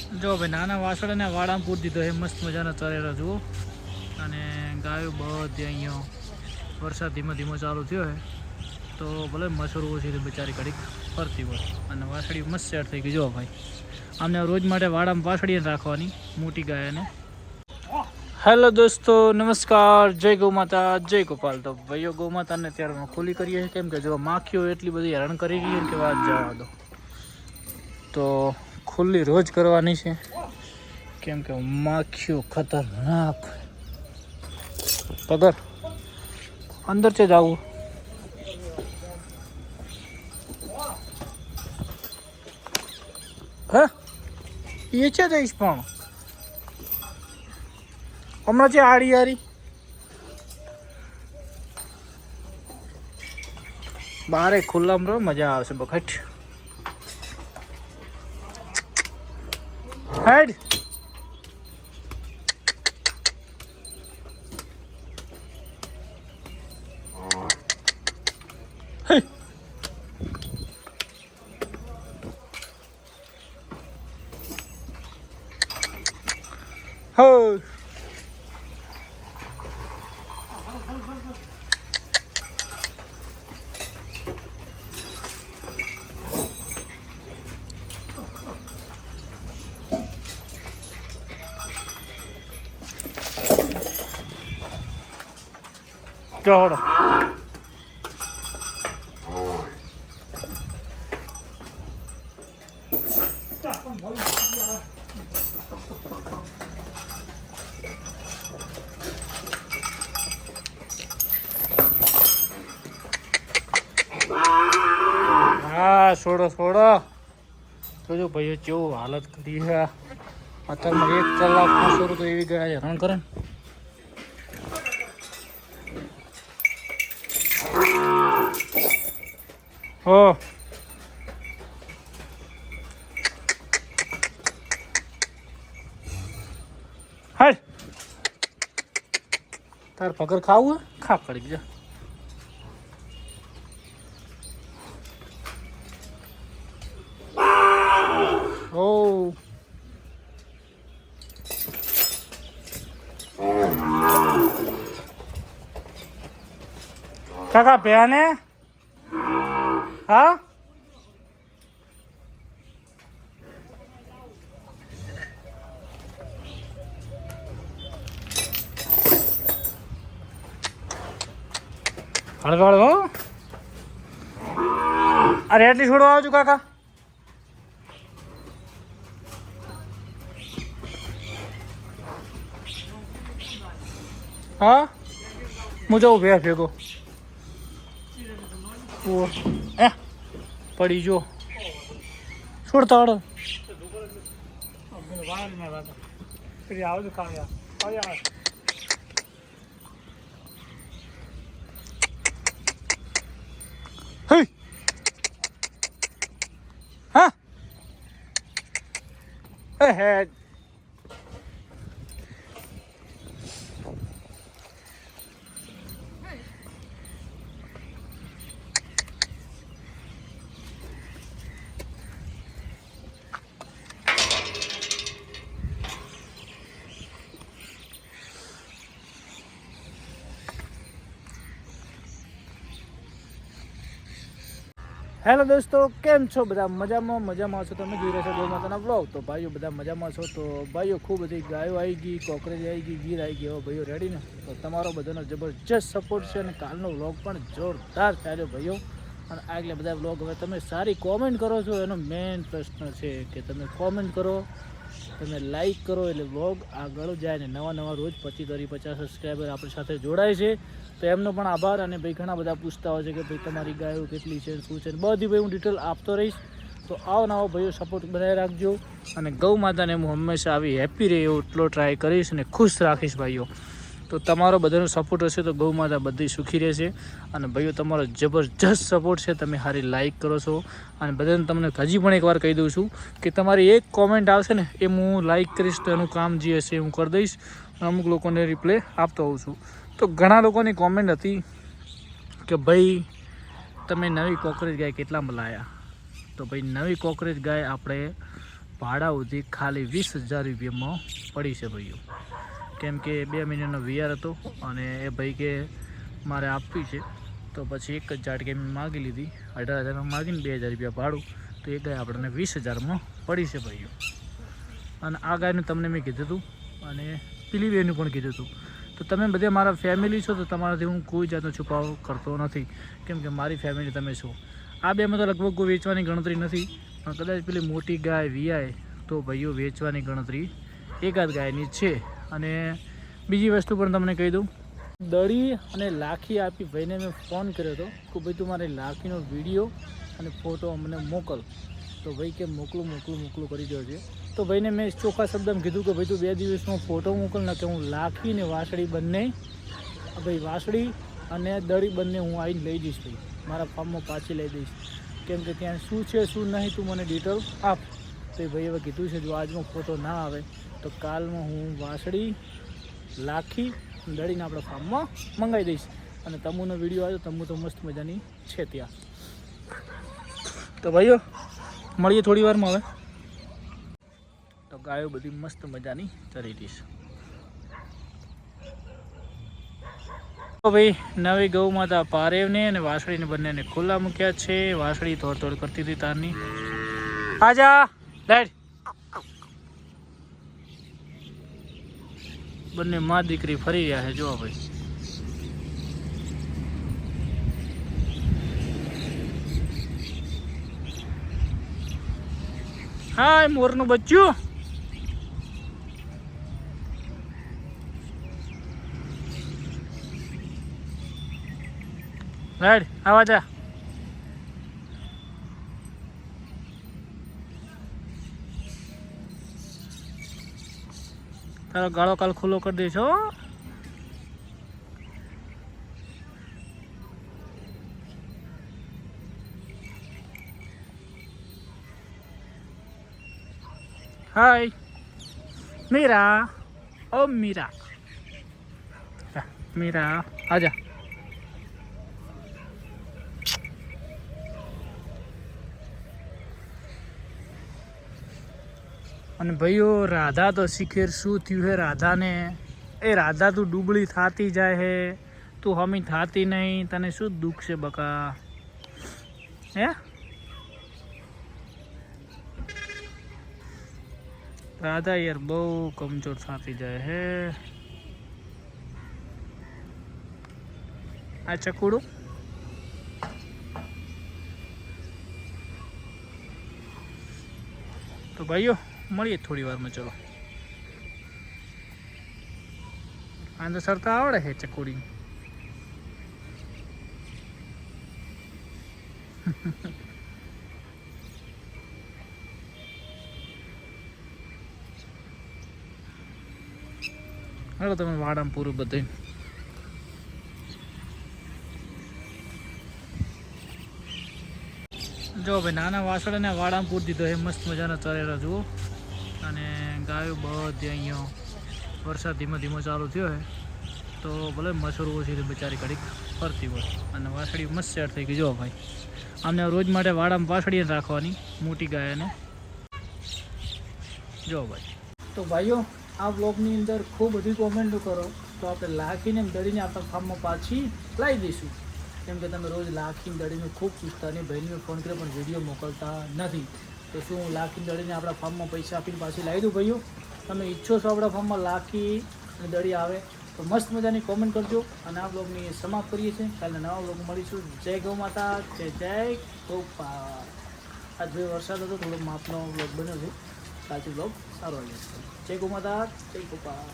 જો ભાઈ નાના વાસળને વાડામાં પૂરી દીધો એ મસ્ત મજાનો ચરેલો જુઓ અને ગાયો બધી અહીંયા વરસાદ ધીમો ધીમો ચાલુ થયો છે તો ભલે મસૂર ઓછી તો બિચારી ઘડીક ફરતી હોય અને વાસળી મસ્ત સેટ થઈ ગઈ જો ભાઈ આમને રોજ માટે વાડામાં વાસળીને રાખવાની મોટી ગાયને. હેલો દોસ્તો નમસ્કાર, જય ગૌ માતા જય ગોપાલ. તો ભાઈઓ ગૌ માતાને અત્યારે ખુલ્લી કરીએ છીએ કેમ કે જો માખીઓ એટલી બધી હેરાન કરી ગઈ કે વાત જવા દો. તો ખુલ્લી રોજ કરવાની છે કેમ કે માખીઓ ખતરનાક. પગર અંદર છે જવું હા એ છે જઈશ પણ હમણાં છે આડી હારી બારે ખુલ્લામાં રહો મજા આવશે બખટ. હેડ હો ચોડ હા છોડો છોડો જોજો ભાઈઓ કેવું હાલત કરી છે અત્યારમાં 1 કલાક શરૂ તો એવી ગયા હેરાન કરે ને. હો હાલ તાર પગર ખાવું ખા પડી જા. ઓ કાકા પ્યાને હા હળવાળ હો અરે એટલી છોડવા આવજો કાકા. હા હું જાઉં ભે ભેગો એ પડી જો છોડતા હડો આવજો ખાવા. હા હે હેલો દોસ્તો કેમ છો બધા? મજામાં છો? તમે જોઈ રહ્યા છો ગૌ માતાના બ્લોગ. તો ભાઈઓ બધા મજામાં છો? તો ભાઈઓ ખૂબ બધી ગાયો આવી ગઈ, કોકરેજ આવી ગઈ, ગીર આવી ગઈ. હવે ભાઈઓ રેડી ને? તો તમારો બધાનો જબરજસ્ત સપોર્ટ છે અને કાલનો વ્લોગ પણ જોરદાર ચાલ્યો ભાઈઓ. અને આગલા બધા વ્લોગ હવે તમે સારી કોમેન્ટ કરો છો એનો મેઇન પ્રશ્ન છે કે તમે કોમેન્ટ કરો, તમે લાઈક કરો એટલે વ્લોગ આગળ જાય ને નવા રોજ 25-50 સબસ્ક્રાઈબર આપણી સાથે જોડાય છે. તો એમનો પણ આભાર. અને ભાઈ ઘણા બધા પૂછતા હોય છે કે ભાઈ તમારી ગાયો કેટલી છે શું છે બધી ભાઈ હું ડિટેલ આપતો રહીશ. તો આવો ભાઈઓ સપોર્ટ બનાવી રાખજો અને ગૌ માતાને હું હંમેશા આવી હેપી રહે એવો એટલો ટ્રાય કરીશ અને ખુશ રાખીશ ભાઈઓ. તો તમારો બધાનો સપોર્ટ હશે તો ગૌ માતા બધી સુખી રહેશે. અને ભાઈઓ તમારો જબરજસ્ત સપોર્ટ છે, તમે સારી લાઈક કરો છો અને બધાને તમને હજી પણ એકવાર કહી દઉં છું કે તમારી એક કોમેન્ટ આવશે ને એ હું લાઈક કરીશ તો એનું કામ જે હશે હું કરી દઈશ. અમુક લોકોને રિપ્લે આપતો હોઉં છું. તો ઘણા લોકોની કોમેન્ટ હતી કે ભાઈ તમે નવી કોકરેજ ગાય કેટલામાં લાવ્યા? તો ભાઈ નવી કોકરેજ ગાય આપણે ભાડા સુધી ખાલી 20,000 રૂપિયામાં પડી છે ભાઈઓ. કેમ કે 2 મહિનાનો વીઆર હતો અને એ ભાઈ કે મારે આપવી છે, તો પછી એક જ ઝાટકે માગી લીધી. 18,000 માગીને 2,000 રૂપિયા ભાડું, તો એ ગાય આપણને 20,000માં પડી છે ભાઈઓ. અને આ ગાયનું તમને મેં કીધું હતું અને પેલી બેનું પણ કીધું હતું. તો તમે બધે મારા ફેમિલી છો, તો તમારાથી હું કોઈ જાતનો છુપાવ કરતો નથી, કેમ કે મારી ફેમિલી તમે છો. આ બેમાં તો લગભગ કોઈ વેચવાની ગણતરી નથી, પણ કદાચ પેલી મોટી ગાય વીઆય તો ભાઈઓ વેચવાની ગણતરી એકાદ ગાયની છે. અને બીજી વસ્તુ પણ તમને કહી દઉં, દડી અને લાખી આપી ભાઈને મેં ફોન કર્યો હતો કે ભાઈ તું મારી લાખીનો વિડીયો અને ફોટો અમને મોકલ. તો ભાઈ કે મોકલું કરી દો છે. તો ભાઈને મેં ચોખ્ખા શબ્દમાં કીધું કે ભાઈ તું 2 દિવસમાં ફોટો મોકલ, ને કે હું લાખી ને વાસળી બંને, ભાઈ વાસળી અને દડી બંને હું આવીને લઈ જઈશ ભાઈ, મારા ફાર્મમાં પાછી લઈ દઈશ. કેમ કે ત્યાં શું છે શું નહીં તું મને ડિટેલ આપ. તો એ ભાઈ હવે કીધું છે જો આજનો ફોટો ના આવે તો કાલમાં હું વાસળી, લાખી, દડીને આપણા ફાર્મમાં મંગાવી દઈશ. અને તમુનો વિડીયો આવ્યો, તમુ તો મસ્ત મજાની છે ત્યાં. તો ભાઈઓ મળીએ થોડી વારમાં. હવે તો ગાયો બધી મસ્ત મજાની ચરી રહી છે. તો ભાઈ નવી ગૌ માતા પારેવને અને વાસળીને બંનેને ખુલ્લા મૂક્યા છે. વાસળી તોડ કરતી હતી તારની. આજા લાઈટ. બંને માં દીકરી ફરી રહ્યા છે. જો ભાઈ હા, મોરનું બચ્ચું. રાઈટ આવા જા. તારો ગાળો કાલ ખુલ્લો કરી દઈશ. હાય મીરા. ઓ મીરા, મીરા આજા. અને ભાઈઓ રાધા તો શીખેર શું થયું હે રાધાને. એ રાધા તું ડૂબળી થાતી જાય હે, તું હમી થાતી નહીં. તને શું દુઃખ છે બકા? હે રાધા યાર બહુ કમજોર થતી જાય હે. આ ચકુડું તો ભાઈઓ મળીએ થોડી વારમાં. ચલો આંધો સરતા આવડે છે ચકોડી. હાલો તમે વાડામાં પૂરું બધું. જો ભાઈ નાના વાસળને વાડામાં પૂરી દીધો એ મસ્ત મજાના ચરેલા જુઓ. અને ગાયો બધી અહીંયા વરસાદ ધીમો ધીમો ચાલુ થયો છે, તો ભલે મસૂર ઓછી બચારી ઘડીક ફરતી હોય. અને વાસળી મસ્ત સેટ થઈ ગઈ. જો ભાઈ આમને રોજ માટે વાડામાં વાસળી રાખવાની મોટી ગાયને. જો ભાઈ તો ભાઈઓ આ બ્લોગની અંદર ખૂબ બધી કોમેન્ટો કરો, તો આપણે લાખીને દડીને આપણા ફાર્મમાં પાછી લાવી દઈશું. કેમ કે તમે રોજ લાખીને દડીને ખૂબ પૂછતા, અને ભાઈને મેં ફોન કર્યો પણ વિડીયો મોકલતા નથી. તો શું હું લાખીને દડીને આપણા ફાર્મમાં પૈસા આપીને પાછી લાવી દઉં? ભાઈઓ તમે ઈચ્છો છો આપણા ફાર્મમાં લાખી અને દડી આવે તો મસ્ત મજાની કોમેન્ટ કરજો. અને આ બ્લોગની સમાપ્ત કરીએ છીએ. કાલે નવા બ્લોગ મળીશું. જય ગૌ માતા, જય ગોપાલ. આજ ભાઈ વરસાદ હતો, થોડો માપનો બ્લોગ બન્યો છે. કાલથી બ્લોગ સારો આવી જશે. જય ગૌ માતા, જય ગોપાલ.